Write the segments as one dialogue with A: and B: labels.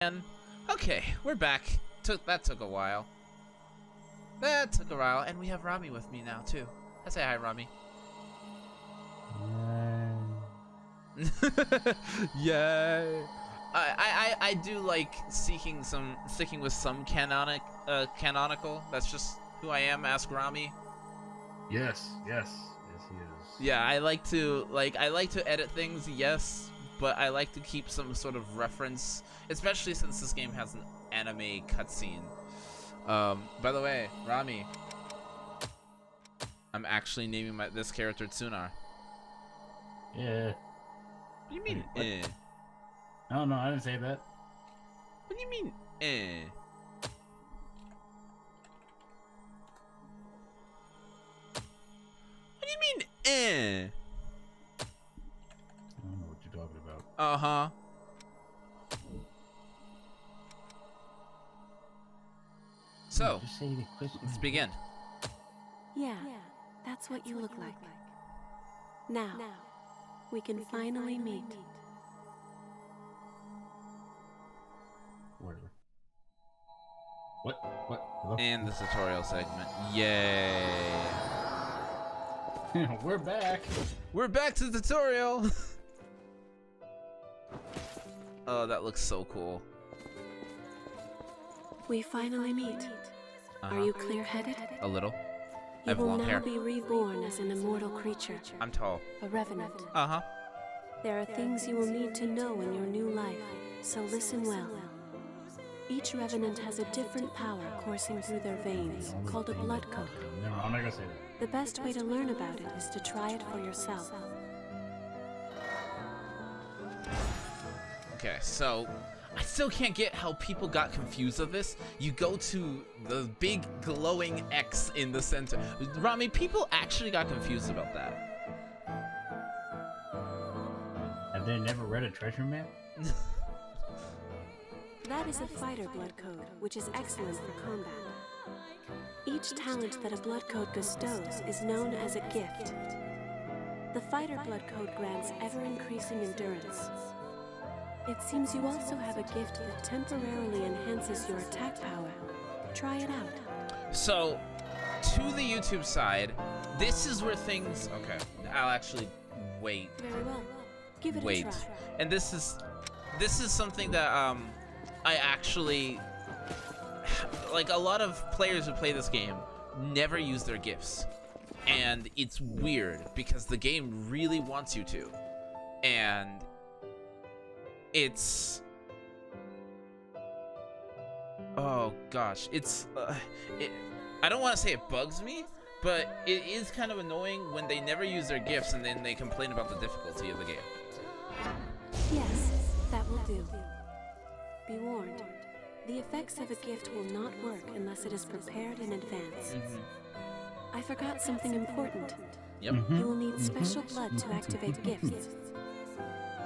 A: And okay, we're back. That took a while. And we have Rami with me now too. I say hi, Rami. Yay! I do like sticking with some canonical. That's just who I am. Ask Rami.
B: Yes, he is.
A: Yeah, I like to edit things. Yes, but I like to keep some sort of reference, especially since this game has an anime cutscene. By the way, Rami, I'm actually naming this character Tsunar.
B: Yeah.
A: What do you mean,
B: Wait, No, I didn't say that.
A: What do you mean, eh? What do you mean, eh?
B: I don't know what you're talking about.
A: Uh-huh. So, let's begin.
C: Yeah, that's what you look like. Now, we can finally meet.
B: Whatever. What? Hello?
A: And the tutorial segment. Yay!
B: We're back.
A: We're back to the tutorial. Oh, that looks so cool.
C: We finally meet. Are you clear-headed?
A: A little. I
C: You
A: have
C: will
A: long
C: now
A: hair.
C: be reborn as an immortal creature,
A: I'm tall.
C: a revenant.
A: Uh-huh.
C: There are things you will need to know in your new life, so listen well. Each revenant has a different power coursing through their veins, called a blood code.
B: No, I'm not gonna say that.
C: The best way to learn about it is to try it for yourself.
A: Okay, so I still can't get how people got confused of this. You go to the big glowing X in the center. Rami, people actually got confused about that.
B: Have they never read a treasure map?
C: That is a fighter blood code, which is excellent for combat. Each talent that a blood code bestows is known as a gift. The fighter blood code grants ever-increasing endurance. It seems you also have a gift that temporarily enhances your attack power. Try it out.
A: So, to the YouTube side, this is where things... Okay, I'll actually wait.
C: Very well. Give it
A: Wait.
C: a try.
A: And this is something that I actually... Like, a lot of players who play this game never use their gifts. And it's weird, because the game really wants you to. And... it's... Oh gosh, it's... I don't want to say it bugs me, but it is kind of annoying when they never use their gifts and then they complain about the difficulty of the game.
C: Yes, that will do. Be warned. The effects of a gift will not work unless it is prepared in advance. I forgot something important.
A: Yep.
C: You will need special blood to activate gifts.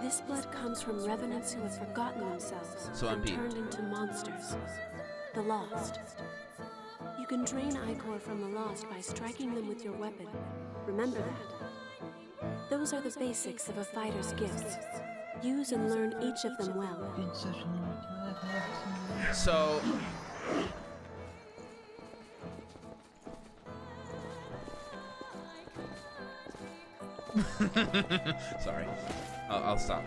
C: This blood comes from revenants who have forgotten themselves
A: So I'm
C: and
A: Pete.
C: turned into monsters. The Lost. You can drain Ichor from the Lost by striking them with your weapon. Remember that. Those are the basics of a fighter's gifts. Use and learn each of them well.
A: So... Sorry. I'll stop.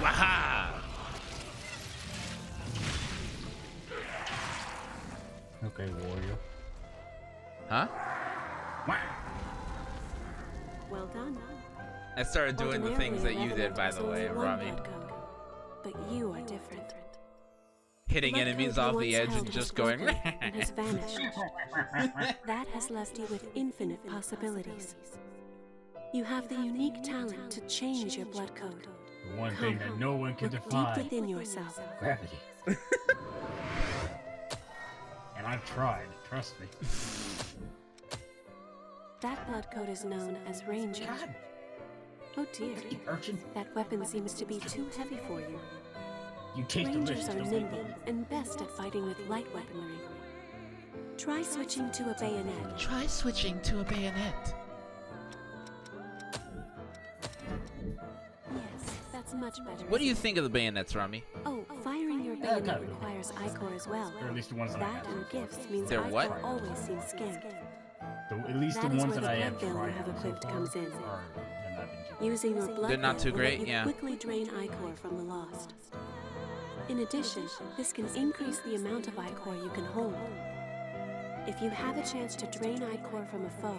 A: Waha!
B: Okay, warrior.
A: Huh?
C: Well done.
A: I started doing the things that you did, by the way, Rami.
C: But you are different.
A: Hitting
C: Blood
A: enemies
C: code
A: off
C: you
A: the
C: once
A: edge
C: held
A: and
C: has
A: just going...
C: broken and has vanished. That has left you with infinite possibilities. You have the unique talent to change your blood code.
B: The one thing that no one can
C: Look deep
B: define.
C: within yourself.
B: Gravity. And I've tried, trust me.
C: That blood code is known as Ranger.
B: God,
C: Oh dear,
B: urchin.
C: that weapon seems to be too heavy for you.
B: You taste
C: Rangers
B: delicious,
C: are
B: don't
C: nimble
B: you?
C: and best at fighting with light weaponry. Try switching to a bayonet.
A: Try switching to a bayonet.
C: Yes, that's much better.
A: What do you think of the bayonets, Rami?
C: Oh, firing your
B: Yeah,
C: bayonet
B: kinda.
C: requires Ichor as well.
B: Or at least the ones that I
C: That
B: have.
C: and gifts means
A: They're
C: Ichor
A: what?
C: always seems scant.
B: At least
C: That
B: the
C: is
B: ones
C: where
B: that
C: the
B: I have
C: blood veil you
B: tried
C: have
B: out so
C: equipped
B: far
C: comes in.
B: they're not been too
C: Using your blood
A: They're not
C: veil
A: too
C: will let
A: great,
C: you
A: yeah.
C: quickly drain Ichor from the lost. In addition, this can increase the amount of Ichor you can hold. If you have a chance to drain Ichor from a foe,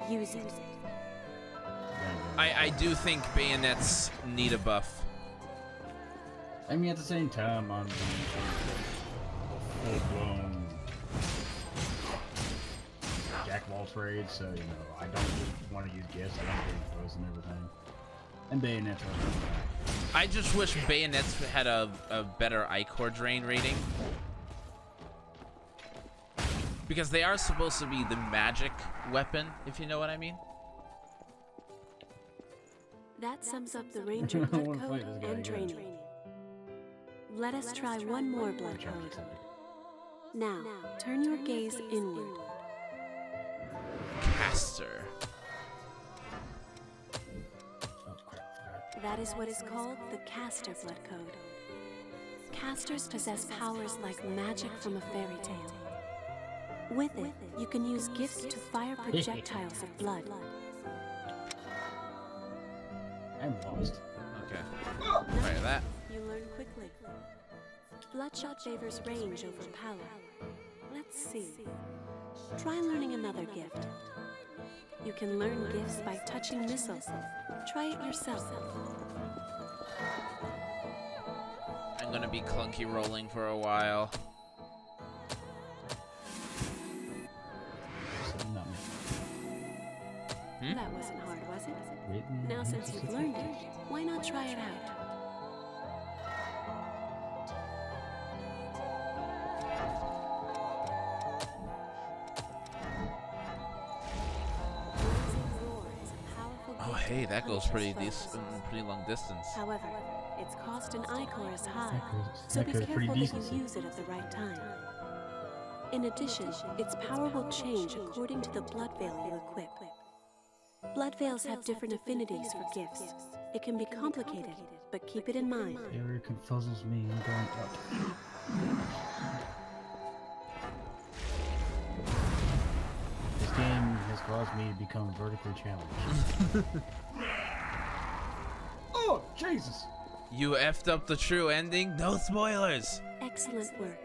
C: use it.
A: I do think bayonets need a buff.
B: I mean, at the same time, on the full-blown jack of all trades, so, you know, I don't want to use gifts, I don't get throws and everything. And bayonets are
A: I just wish bayonets had a better Ichor drain rating. Because they are supposed to be the magic weapon, if you know what I mean.
C: That sums up the Ranger
B: I
C: blood
B: wanna
C: code
B: fight this guy
C: and
B: again.
C: training. Let us try one more blood code. Now, turn your gaze inward.
A: Caster.
B: Oh, crap.
C: That is what is called the Caster blood code. Casters possess powers like magic from a fairy tale. With it, you can use gifts to fire projectiles of blood.
B: I'm lost.
A: Okay. Fire that.
C: You learn quickly. Bloodshot favors range over power. Let's see. Try learning another gift. You can learn gifts by touching missiles. Try it yourself.
A: I'm gonna be clunky rolling for a while.
B: So, not me.
A: Hmm?
C: That wasn't hard, was it?
B: Written
C: Now since you've learned it, why not try it out?
A: Oh, hey, that goes pretty long distance.
C: However, its cost in Ichor is high,
B: That
C: so be
B: goes pretty
C: careful that
B: decent.
C: you use it at the right time. In addition, its power will change according to the blood veil you equip. Blood veils have different affinities for gifts. It can be complicated, but keep it in mind.
B: Area confuzzles me. I'm going up. This game has caused me to become vertically challenged. Oh, Jesus!
A: You effed up the true ending? No spoilers!
C: Excellent work.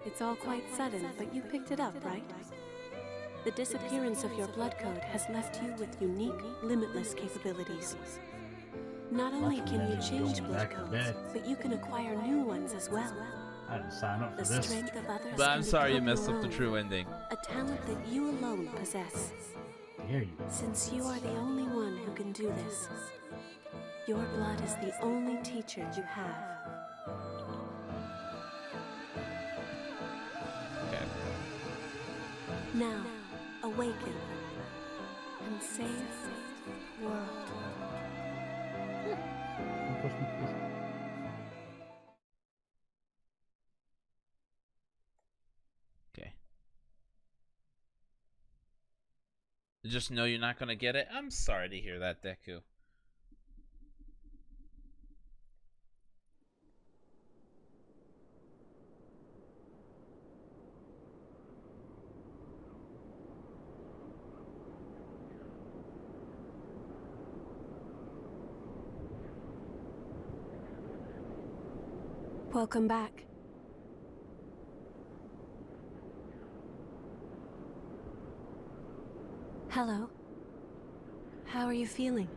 C: It's all quite sudden, but you picked it up, right? The disappearance of your blood code has left you with unique, limitless capabilities. Not only can you change blood codes, but you can acquire new ones as well.
B: I didn't sign up for
C: The
B: this.
C: strength of others
A: But I'm
C: can
A: sorry you
C: become
A: messed
C: your
A: up the
C: own,
A: true ending.
C: a talent that you alone possess.
B: Dare you?
C: Since you are the only one who can do this, your blood is the only teacher you have.
A: Okay.
C: Now, awaken and save the world.
B: Don't push me, please.
A: Okay. Just know you're not gonna get it? I'm sorry to hear that, Deku.
C: Welcome back. Hello. How are you feeling?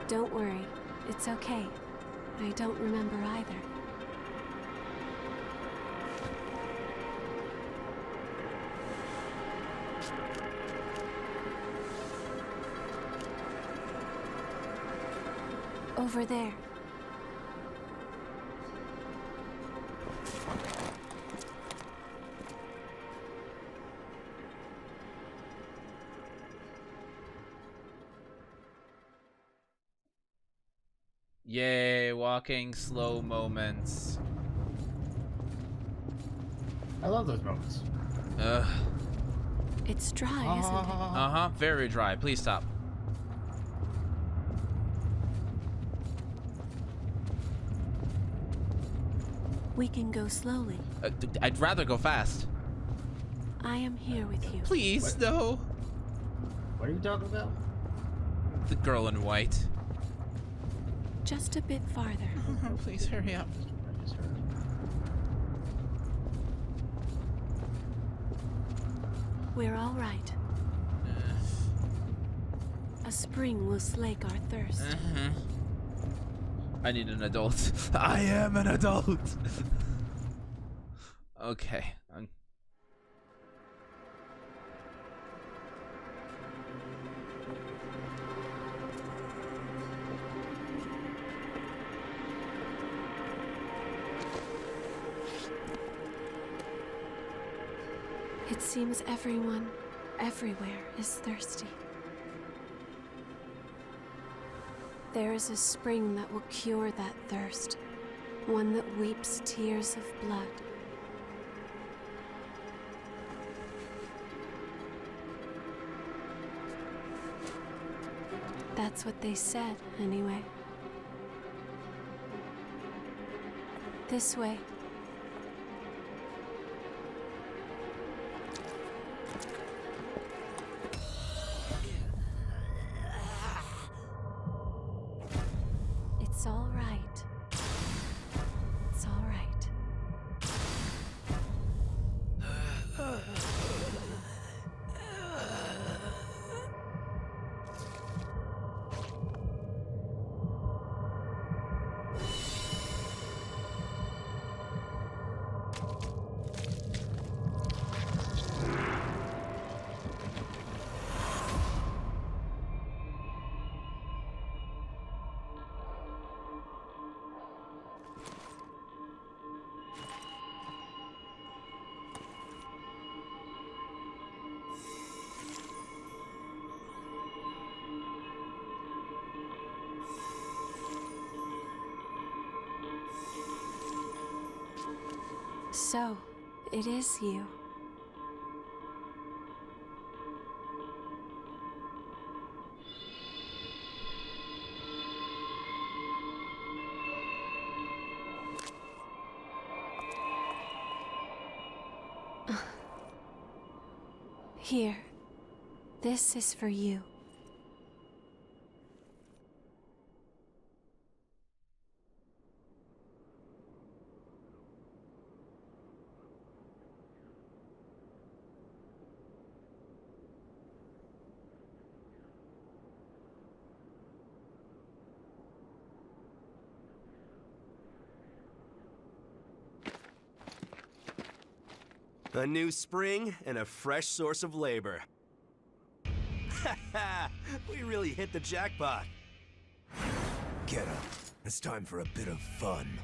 C: Don't worry. It's okay. I don't remember either. Over there.
A: Yay, walking slow moments.
B: I love those moments.
A: Ugh.
C: It's dry, isn't it?
A: Uh-huh, very dry. Please stop.
C: We can go slowly.
A: I'd rather go fast.
C: I am here with you.
A: Please,
B: What?
A: no.
B: What are you talking about?
A: The girl in white.
C: Just a bit farther.
A: Please hurry up.
B: I just heard.
C: We're all right. A spring will slake our thirst.
A: I need an adult. I am an adult. Okay.
C: It seems everyone, everywhere, is thirsty. There is a spring that will cure that thirst, one that weeps tears of blood. That's what they said, anyway. This way. It's all right. It's all right. So, it is you. Here. This is for you.
D: A new spring and a fresh source of labor. We really hit the jackpot. Get up. It's time for a bit of fun.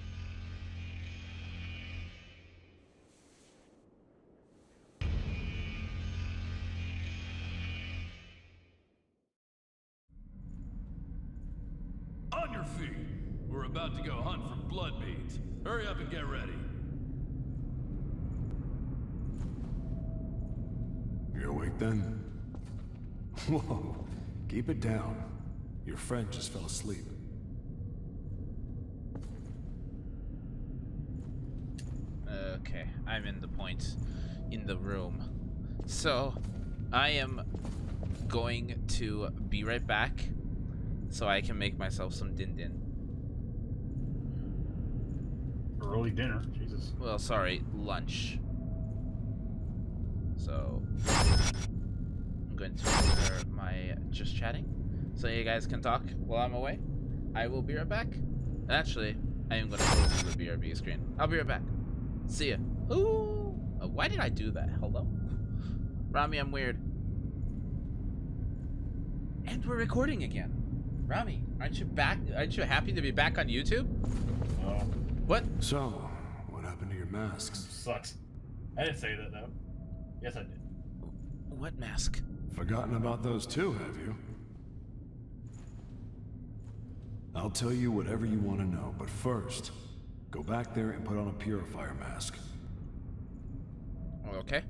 E: On your feet. We're about to go hunt for blood beads. Hurry up and get ready.
F: You awake then? Whoa, keep it down. Your friend just fell asleep.
A: Okay, I'm in the point in the room. So, I am going to be right back so I can make myself some din din.
B: Early dinner, Jesus.
A: Well, sorry, lunch. So, I'm going to enter my just chatting so you guys can talk while I'm away. I will be right back. Actually, I am gonna go to the BRB screen. I'll be right back. See ya. Ooh. Why did I do that? Hello? Rami, I'm weird. And we're recording again. Rami, aren't you back? Aren't you happy to be back on YouTube?
B: Oh,
A: What?
F: So, what happened to your masks?
B: sucks. I didn't say that though. Yes, I did.
A: What mask?
F: Forgotten about those too, have you? I'll tell you whatever you want to know, but first, go back there and put on a purifier mask.
A: Okay.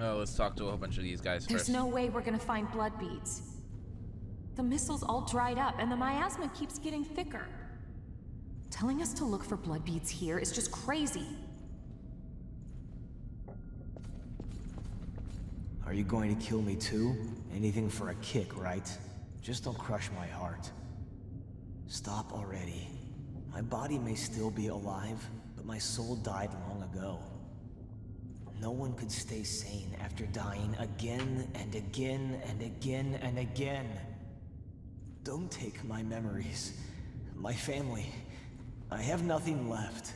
A: Oh, let's talk to a whole bunch of these guys
G: There's
A: first.
G: no way we're gonna find blood beads. The missile's all dried up, and the miasma keeps getting thicker. Telling us to look for blood beads here is just crazy.
H: Are you going to kill me too? Anything for a kick, right? Just don't crush my heart. Stop already. My body may still be alive, but my soul died long ago. No one could stay sane after dying again and again and again and again. Don't take my memories, my family. I have nothing left.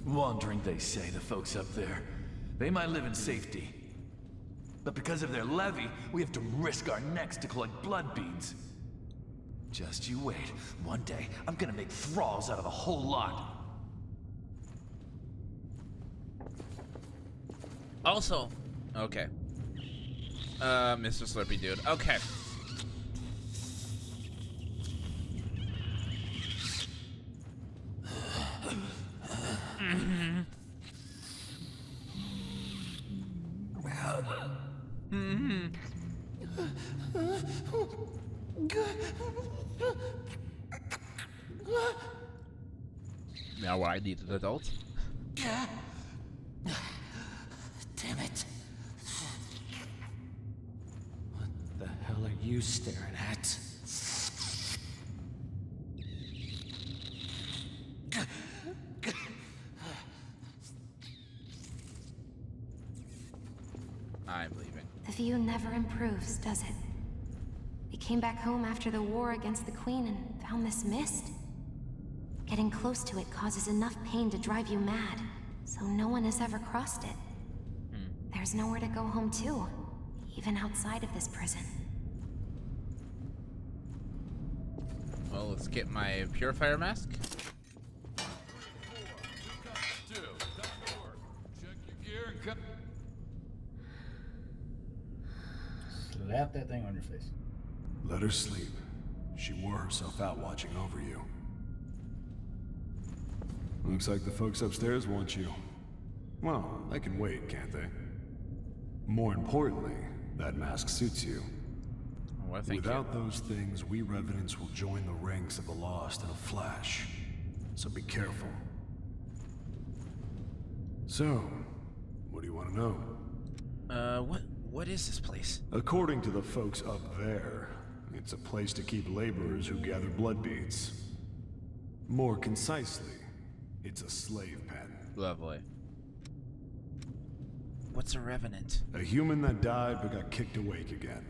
E: Wandering, they say, the folks up there. They might live in safety. But because of their levy, we have to risk our necks to collect blood beads. Just you wait. One day, I'm gonna make thralls out of the whole lot.
A: Also, okay. Mr. Slurpy dude. Okay. Now I need an adult.
H: Damn it. What the hell are you staring at?
A: I'm leaving.
G: The view never improves, does it? We came back home after the war against the Queen and found this mist. Getting close to it causes enough pain to drive you mad, so no one has ever crossed it. There's nowhere to go home to, even outside of this prison.
A: Well, let's get my purifier mask.
E: Check your gear and come.
B: Slap that thing on your face.
F: Let her sleep. She wore herself out watching over you. Looks like the folks upstairs want you. Well, they can wait, can't they? More importantly, that mask suits you.
A: Well, thank
F: Without those things, we Revenants will join the ranks of the Lost in a flash. So be careful. So, what do you want to know?
A: you. What is this place?
F: According to the folks up there, it's a place to keep laborers who gather blood beads. More concisely, it's a slave pen.
A: Lovely. What's a revenant?
F: A human that died but got kicked awake again.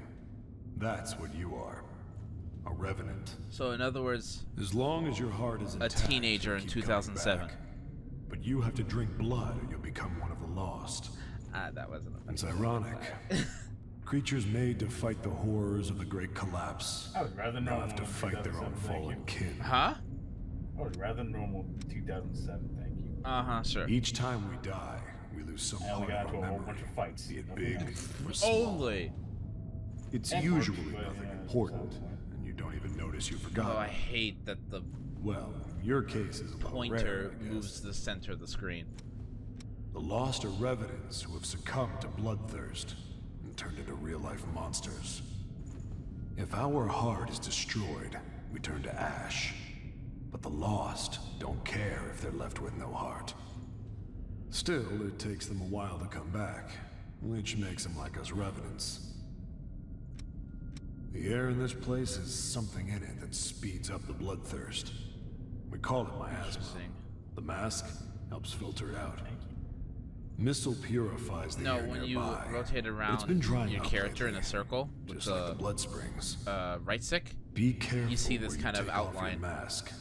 F: That's what you are. A revenant.
A: So in other words,
F: As long as your heart is intact,
A: teenager
F: you'll
A: in
F: keep coming
A: 2007.
F: back. But you have to drink blood or you'll become one of the lost.
A: that wasn't a
F: It's ironic. Creatures made to fight the horrors of the Great Collapse
B: I was rather
F: now
B: normal
F: have to
B: in
F: fight their own
B: 2007, thank
F: fallen
B: you.
F: kin.
A: Huh?
B: I was rather normal in 2007, thank you.
A: Uh-huh, sure.
F: Each time we die, we lose some
B: I only
F: part
B: got
F: of
B: into
F: our
B: a whole
F: memory,
B: bunch of fights.
F: be it
B: Nothing
F: big
B: else.
F: or small.
A: Only.
F: It's
B: And
F: usually
B: work, but,
F: nothing
B: yeah,
F: important,
B: sounds fine.
F: and you don't even notice you
A: Oh,
F: forgot.
A: I hate that the
F: Well, your case is a little
A: pointer
F: rare, I guess.
A: moves to the center of the screen.
F: The lost are revenants who have succumbed to bloodthirst and turned into real-life monsters. If our heart is destroyed, we turn to ash. But the lost don't care if they're left with no heart. Still, it takes them a while to come back, which makes them like us revenants. The air in this place has something in it that speeds up the bloodthirst. We call it miasma.
A: Interesting.
F: The mask helps filter it out. Missile purifies the
A: No,
F: air
A: when you
F: nearby,
A: rotate
F: but
A: around
F: it's been drying
A: your
F: up
A: character in
F: lately,
A: a circle with
F: just like the
A: the
F: blood springs.
A: right stick,
F: Be careful
A: you see this
F: where
A: kind
F: you
A: of
F: take off your
A: outline.
F: mask,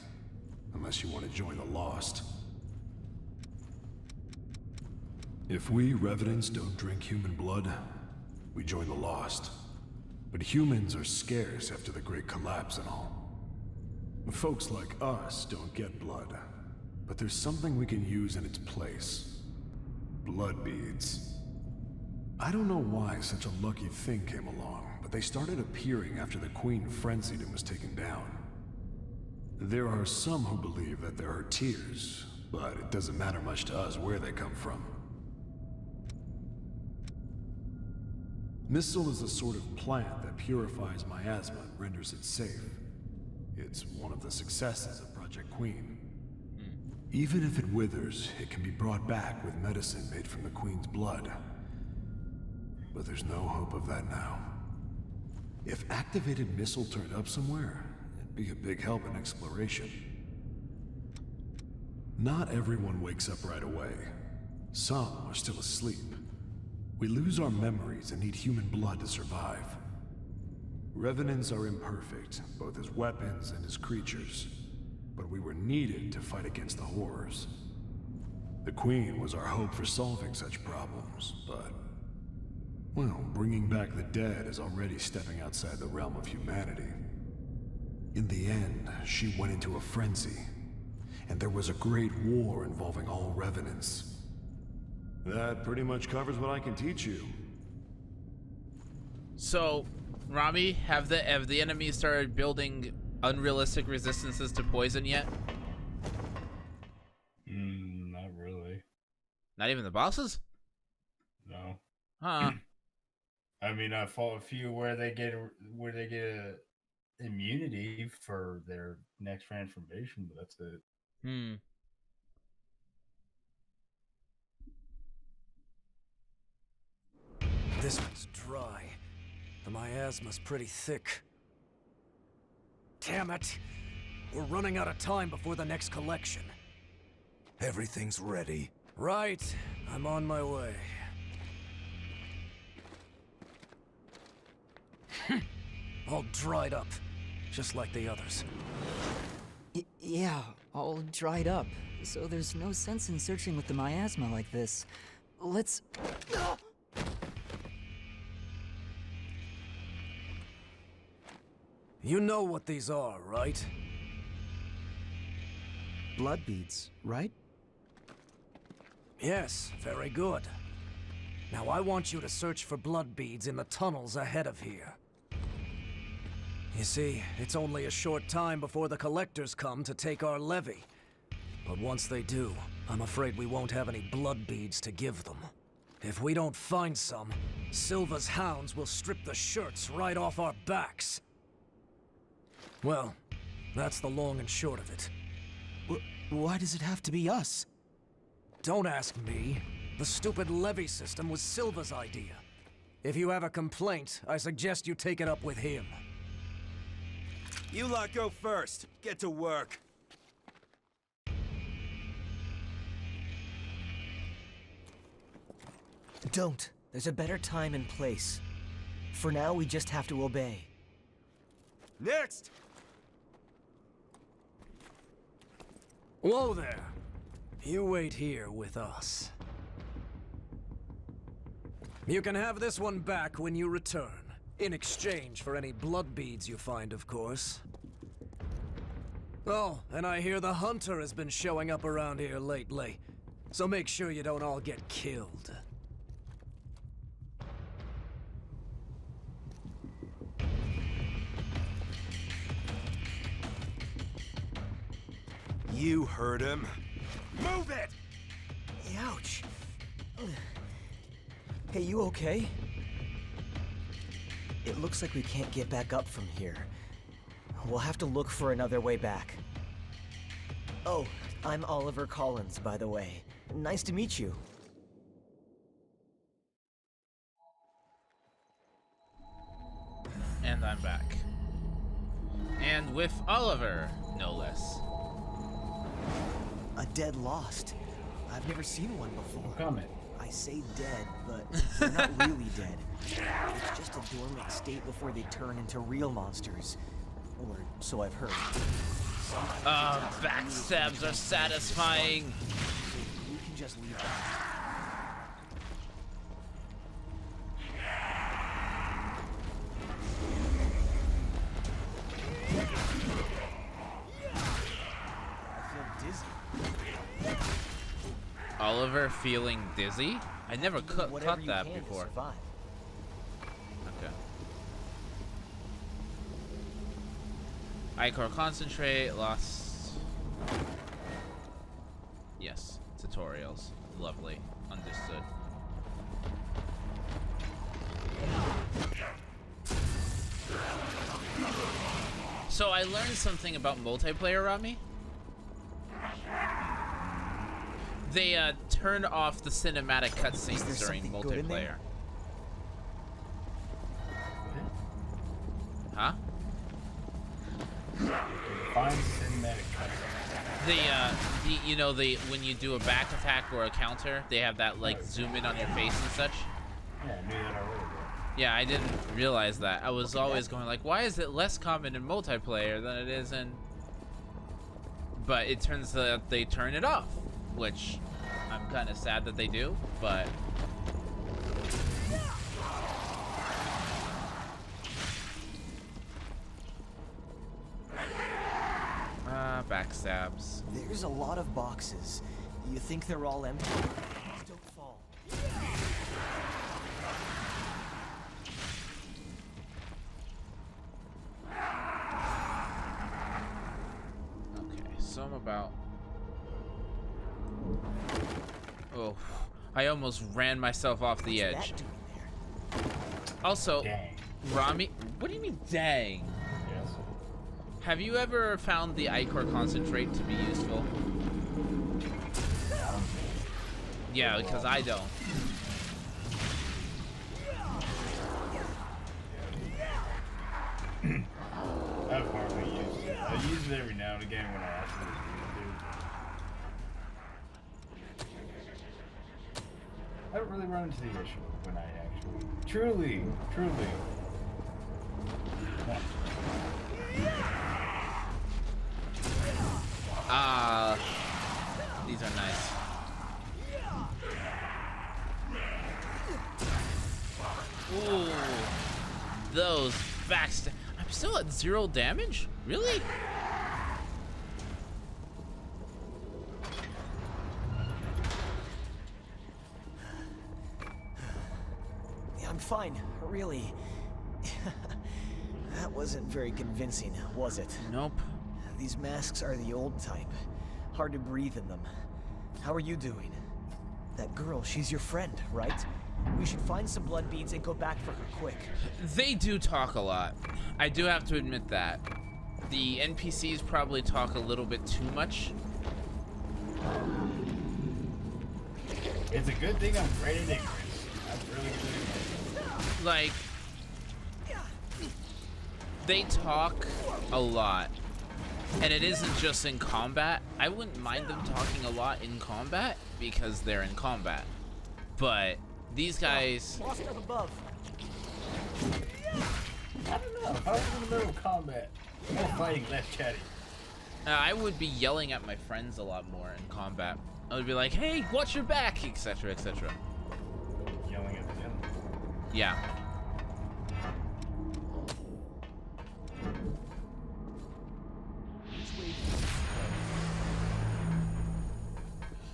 F: unless you want to join the Lost. If we Revenants don't drink human blood, we join the Lost. But humans are scarce after the Great Collapse and all. Folks like us don't get blood, but there's something we can use in its place. Blood beads. I don't know why such a lucky thing came along, but they started appearing after the Queen frenzied and was taken down. There are some who believe that they're her tears, but it doesn't matter much to us where they come from. Missile is a sort of plant that purifies miasma and renders it safe. It's one of the successes of Project Queen. Even if it withers, it can be brought back with medicine made from the Queen's blood. But there's no hope of that now. If activated Missile turned up somewhere, it'd be a big help in exploration. Not everyone wakes up right away. Some are still asleep. We lose our memories and need human blood to survive. Revenants are imperfect, both as weapons and as creatures. But we were needed to fight against the horrors. The Queen was our hope for solving such problems, but... well, bringing back the dead is already stepping outside the realm of humanity. In the end, she went into a frenzy, and there was a great war involving all Revenants. That pretty much covers what I can teach you.
A: So, Rami, have the enemies started building unrealistic resistances to poison yet?
B: Not really.
A: Not even the bosses?
B: No.
A: Huh.
B: I mean, I fought a few where they get a immunity for their next transformation, but that's it.
D: This one's dry. The miasma's pretty thick. Damn it! We're running out of time before the next collection. Everything's ready. Right. I'm on my way. All dried up, just like the others.
I: Yeah, all dried up. So there's no sense in searching with the miasma like this. Let's...
D: You know what these are, right?
H: Blood beads, right?
D: Yes, very good. Now I want you to search for blood beads in the tunnels ahead of here. You see, it's only a short time before the collectors come to take our levy. But once they do, I'm afraid we won't have any blood beads to give them. If we don't find some, Silva's hounds will strip the shirts right off our backs. Well, that's the long and short of it.
H: Why does it have to be us?
D: Don't ask me. The stupid levy system was Silva's idea. If you have a complaint, I suggest you take it up with him.
J: You lot go first. Get to work.
H: Don't. There's a better time and place. For now, we just have to obey.
J: Next!
D: Whoa there. You wait here with us. You can have this one back when you return. In exchange for any blood beads you find, of course. Oh, and I hear the hunter has been showing up around here lately. So make sure you don't all get killed.
J: You heard him. Move it!
H: Ouch. Hey, you okay? It looks like we can't get back up from here. We'll have to look for another way back. Oh, I'm Oliver Collins, by the way. Nice to meet you.
A: And I'm back. And with Oliver, no less.
H: A dead Lost. I've never seen one before.
B: Comment.
H: I I say dead, but they're not really dead. It's just a dormant state before they turn into real monsters. Or so I've heard.
A: Backstabs are satisfying.
H: So you can just leave that.
A: Oliver feeling dizzy? I never caught that before. Okay. Ichor concentrate, lost. Yes, tutorials. Lovely. Understood. So I learned something about multiplayer, Rami. They turn off the cinematic cutscenes during multiplayer. Huh?
B: Find cinematic cutscenes.
A: The you know, when you do a back attack or a counter, they have that like zoom in on your face and such.
B: Yeah, I knew that already.
A: Yeah, I didn't realize that. I was always going like, why is it less common in multiplayer than it is in? But it turns out they turn it off, which I'm kind of sad that they do, but. Backstabs.
H: There's a lot of boxes. You think they're all empty? Don't fall.
A: Okay, so I'm about. Oh, I almost ran myself off the edge. Also,
B: Dang.
A: Rami, what do you mean, dang?
B: Yes.
A: Have you ever found the Ichor concentrate to be useful? Yeah, because I don't.
B: I've hardly used it. I use it every now and again when I actually do. I don't really run into the issue when I actually truly.
A: These are nice. Ooh, those backstab. I'm still at 0 damage? Really?
H: I'm fine, really. That wasn't very convincing, was it?
A: Nope.
H: These masks are the old type. Hard to breathe in them. How are you doing? That girl, she's your friend, right? We should find some blood beads and go back for her quick.
A: They do talk a lot. I do have to admit that. The NPCs probably talk a little bit too much.
B: It's a good thing I'm great at ignorance. I'm really good at ignorance.
A: Like, they talk a lot. And it isn't just in combat. I wouldn't mind them talking a lot in combat because they're in combat. But these guys.
H: Lost up above.
B: I don't know. If I was in the middle of combat, more fighting, less chatting.
A: I would be yelling at my friends a lot more in combat. I would be like, "Hey, watch your back," etc., etc.
B: Yelling at them.
A: Yeah.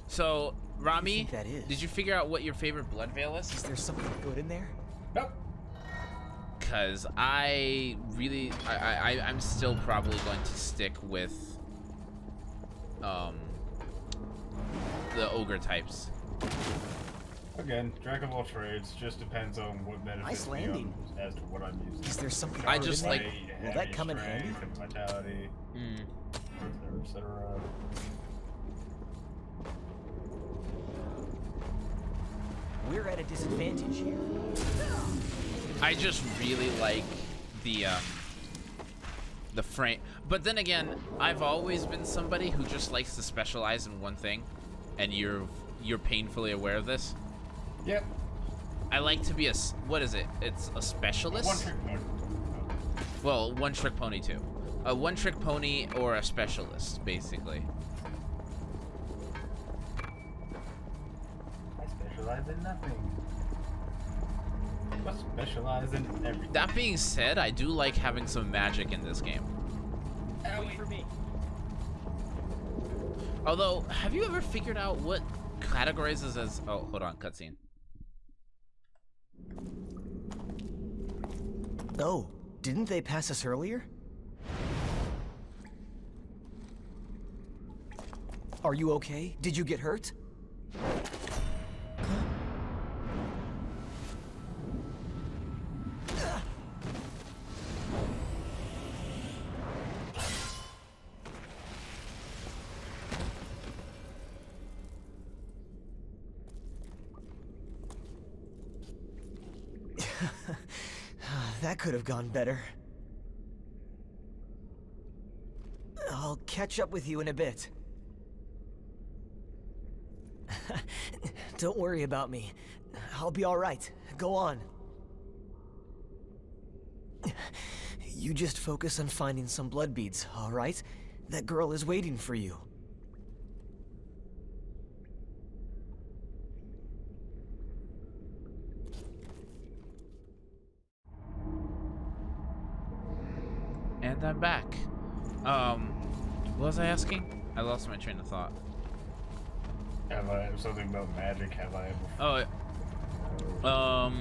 A: So, Rami,
H: that is?
A: did you figure out what your favorite blood veil is?
H: Is there something good in there?
B: Nope.
A: Because I really, I'm still probably going to stick with, the ogre types.
B: Again, Jack of all trades, just depends on what benefits
H: Nice
B: me
H: landing.
B: as to what I'm using.
H: Is there something
A: I
H: good
A: just
H: in there?
A: like-
H: Will that come in handy?
B: And vitality, etc.
H: We're at a disadvantage here.
A: I just really like the frame. But then again, I've always been somebody who just likes to specialize in one thing, and you're painfully aware of this.
B: Yep.
A: I like to be what is it? It's a specialist?
B: One trick pony.
A: Well, one trick pony too. A one trick pony or a specialist, basically.
B: I specialize in nothing. I specialize in everything.
A: That being said, I do like having some magic in this game.
B: Wait for me.
A: Although, have you ever figured out what categorizes as... Oh, hold on, cutscene.
H: Oh, didn't they pass us earlier? Are you okay? Did you get hurt? That could have gone better. I'll catch up with you in a bit. Don't worry about me. I'll be all right. Go on. You just focus on finding some blood beads, all right? That girl is waiting for you.
A: And I'm back. What was I asking? I lost my train of thought.
B: Have I something about magic? Have I ever?
A: Oh,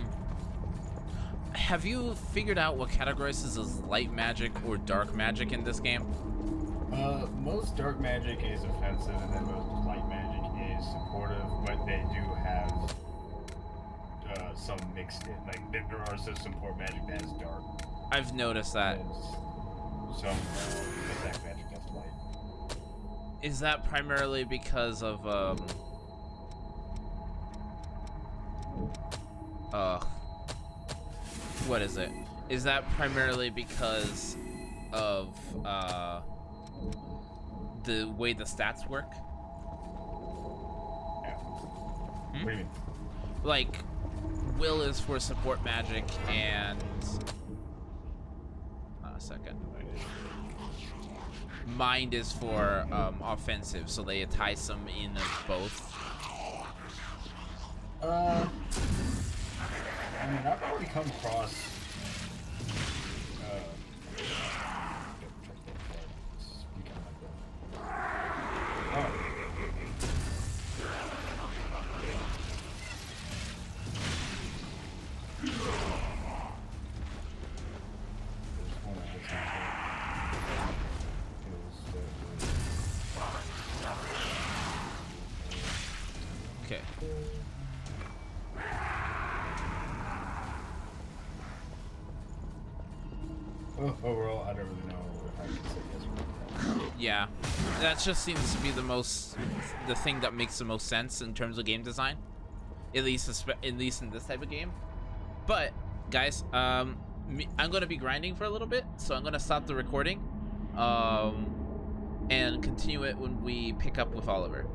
A: have you figured out what categorizes as light magic or dark magic in this game?
B: Most dark magic is offensive, and then most light magic is supportive, but they do have some mixed in. Like there are some support magic that is dark.
A: I've noticed that.
B: And some attack magic that's light.
A: Is that primarily because of what is it? Is that primarily because of the way the stats work?
B: Yeah. What do you mean?
A: Like, will is for support magic and a second. Mind is for offensive, so they tie some in of both.
B: I mean, I've already come across.
A: Okay.
B: Overall, I don't really know if I can say yes or no.
A: Yeah, that just seems to be the thing that makes the most sense in terms of game design, at least in this type of game. But guys, I'm gonna be grinding for a little bit, so I'm gonna stop the recording, and continue it when we pick up with Oliver.